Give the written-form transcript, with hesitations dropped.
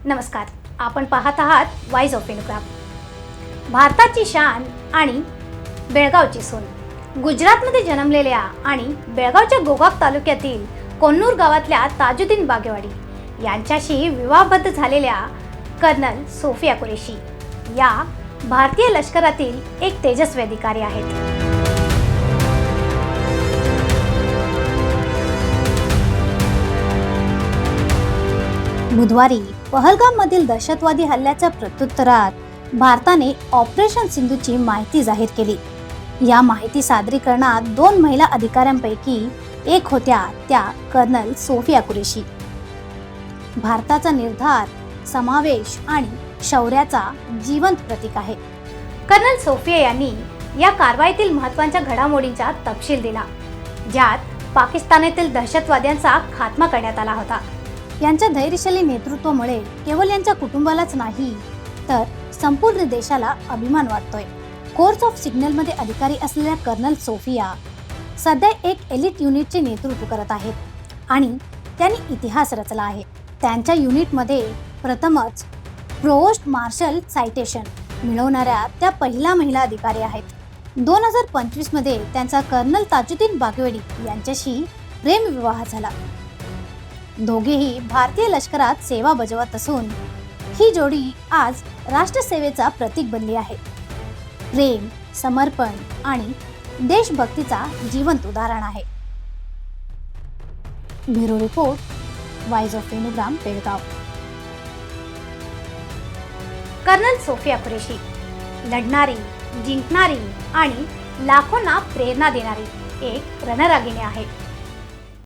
नमस्कार, आपण पाहत आहात वॉइस ऑफ इन्क्लाब। भारताची शान आणि बेळगावची सून। गुजरातमध्ये जन्मलेल्या आणि बेळगावच्या गोकाक तालुक्यातील कोन्नूर गावातल्या ताजुद्दीन बागेवाडी यांच्याशी विवाहबद्ध झालेल्या कर्नल सोफिया कुरेशी या भारतीय लष्करातील एक तेजस्वी अधिकारी आहेत। बुधवारी पहलगाममधील दहशतवादी हल्ल्याच्या प्रत्युत्तरात भारताने ऑपरेशन सिंधूची माहिती जाहीर केली। या माहिती सादरीकरणात 2 महिला अधिकाऱ्यांपैकी एक होत्या त्या कर्नल सोफिया कुरेशी। भारताचा निर्धार, समावेश आणि शौर्याचा जिवंत प्रतीक आहे। कर्नल सोफिया यांनी या कारवाईतील महत्त्वाच्या घडामोडींचा तपशील दिला, ज्यात पाकिस्तानातील दहशतवाद्यांचा खात्मा करण्यात आला होता। यांच्या धैर्यशाली नेतृत्वामुळे केवळ यांच्या कुटुंबालाच नाही तर संपूर्ण देशाला अभिमान वाटतोय। कोर्स ऑफ सिग्नल मध्ये अधिकारी असलेल्या कर्नल सोफिया सध्या एक एलिट युनिटचे नेतृत्व करत आहेत आणि त्यांनी इतिहास रचला आहे। त्यांच्या युनिटमध्ये प्रथमच प्रोवोस्ट मार्शल सायटेशन मिळवणाऱ्या त्या पहिल्या महिला अधिकारी आहेत। 2025 मध्ये त्यांचा कर्नल ताजुद्दीन बागेवाडी यांच्याशी प्रेमविवाह झाला। दोघेही भारतीय लष्करात सेवा बजावत असून ही जोडी आज राष्ट्रसेवेचा प्रतीक बनली आहे। प्रेम, समर्पण आणि देशभक्तीचा जिवंत उदाहरण आहे। Bureau report, voice of Inquilab, Belgaum. Colonel Sofiya Qureshi लढणारी, जिंकणारी आणि लाखोंना प्रेरणा देणारी एक रणरागिणी आहे।